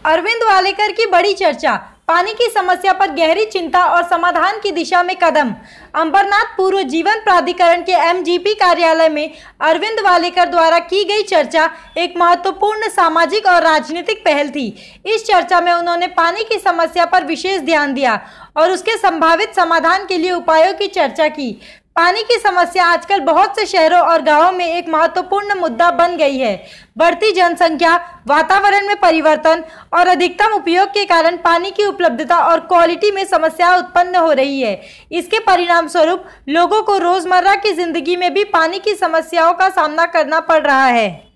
अरविंद वालेकर की बड़ी चर्चा, पानी की समस्या पर गहरी चिंता और समाधान की दिशा में कदम। अंबरनाथ पूर्व जीवन प्राधिकरण के एमजीपी कार्यालय में अरविंद वालेकर द्वारा की गई चर्चा एक महत्वपूर्ण सामाजिक और राजनीतिक पहल थी। इस चर्चा में उन्होंने पानी की समस्या पर विशेष ध्यान दिया और उसके संभावित समाधान के लिए उपायों की चर्चा की। पानी की समस्या आजकल बहुत से शहरों और गांवों में एक महत्वपूर्ण मुद्दा बन गई है। बढ़ती जनसंख्या, वातावरण में परिवर्तन और अधिकतम उपयोग के कारण पानी की उपलब्धता और क्वालिटी में समस्या उत्पन्न हो रही है। इसके परिणाम स्वरूप लोगों को रोजमर्रा की जिंदगी में भी पानी की समस्याओं का सामना करना पड़ रहा है।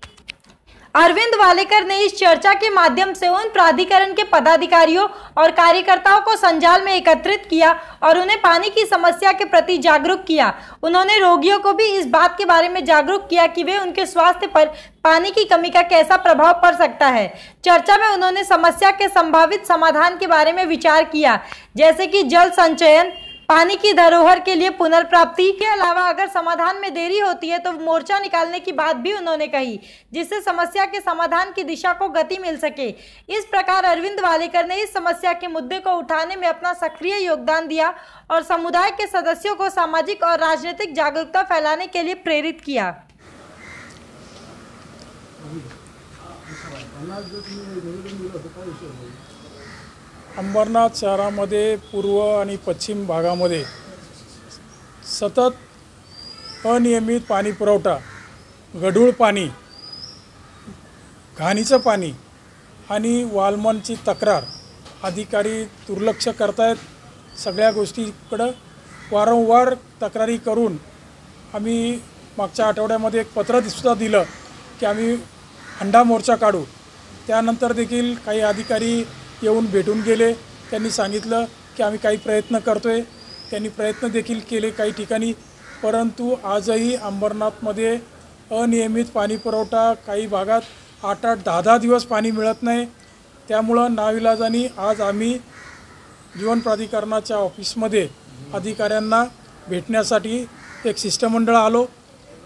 अरविंद वालेकर ने इस चर्चा के माध्यम से उन प्राधिकरण के पदाधिकारियों और कार्यकर्ताओं को संजाल में एकत्रित किया और उन्हें पानी की समस्या के प्रति जागरूक किया। उन्होंने रोगियों को भी इस बात के बारे में जागरूक किया कि वे उनके स्वास्थ्य पर पानी की कमी का कैसा प्रभाव पड़ सकता है। चर्चा में उन्होंने समस्या के संभावित समाधान के बारे में विचार किया, जैसे कि जल संचयन, पानी की धरोहर के लिए पुनर्प्राप्ति के अलावा अगर समाधान में देरी होती है तो मोर्चा निकालने की बात भी उन्होंने कही, जिससे समस्या के समाधान की दिशा को गति मिल सके। इस प्रकार अरविंद वालेकर ने इस समस्या के मुद्दे को उठाने में अपना सक्रिय योगदान दिया और समुदाय के सदस्यों को सामाजिक और राजनीतिक जागरूकता फैलाने के लिए प्रेरित किया। अंबरनाथ शहरामध्ये पूर्व आणि पश्चिम भागामध्ये सतत अनियमित पाणी पुरवठा, गढूळ पाणी, घाणीचं पाणी आणि वाळवंटाची तक्रार, अधिकारी दुर्लक्ष करतायत। सगळ्या गोष्टीकडे वारंवार तक्रारी करून आम्ही मागच्या आठवड्यामध्ये एक पत्र सुद्धा दिलं की आम्ही हंडा मोर्चा काढू। त्यानंतर देखील काही अधिकारी येऊन भेटून गेले। त्यांनी सांगितलं की आम्ही काही प्रयत्न करतोय। त्यांनी प्रयत्न देखील केले काही ठिकाणी, परंतु आजही अंबरनाथमध्ये अनियमित पाणी पुरवठा, काही भागात 8-8, 10-10 दिवस पाणी मिळत नाही। त्यामुळे नाविलाजाने आज आम्ही जीवन प्राधिकरणाच्या ऑफिसमध्ये अधिकाऱ्यांना भेटण्यासाठी एक शिष्टमंडळ आलो।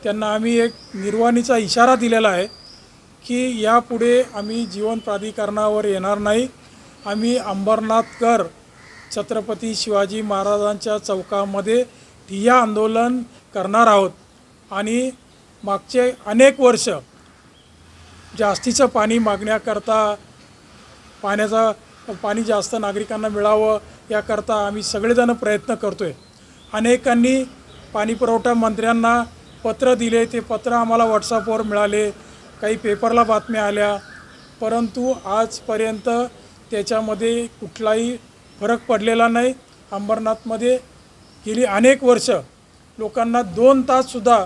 त्यांना आम्ही एक निर्वाणीचा इशारा दिलेला आहे की यापुढे आम्ही जीवन प्राधिकरणावर येणार नाही। आम्ही अंबरनाथकर छत्रपती शिवाजी महाराजांच्या चौकामध्ये ठिय्या आंदोलन करणार आहोत आणि मागचे अनेक वर्ष जास्तीचं पाणी मागण्याकरता, पाणी जास्त नागरिकांना मिळावं याकरता आम्ही सगळेजण प्रयत्न करतोय। अनेकांनी पाणी पुरवठा मंत्र्यांना पत्र दिले, ते पत्र आम्हाला व्हॉट्सअपवर मिळाले, काही पेपरला बातम्या आल्या, परंतु आजपर्यंत त्याच्यामध्ये कुठलाही फरक पडलेला नाही। अंबरनाथमध्ये गेली अनेक वर्ष लोकांना 2 ताससुद्धा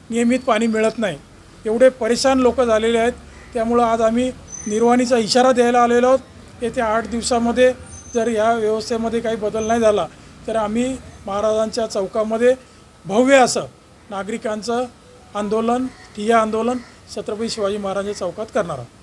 नियमित पाणी मिळत नाही। एवढे परेशान लोक झालेले आहेत। त्यामुळे आज आम्ही निर्वाणीचा इशारा द्यायला आलेलो आहोत। येत्या 8 दिवसामध्ये जर या व्यवस्थेमध्ये काही बदल नाही झाला तर आम्ही महाराजांच्या चौकामध्ये भव्य असं नागरिकांचं आंदोलन, ठिय्या आंदोलन छत्रपती शिवाजी महाराजांच्या चौकात करणार आहोत।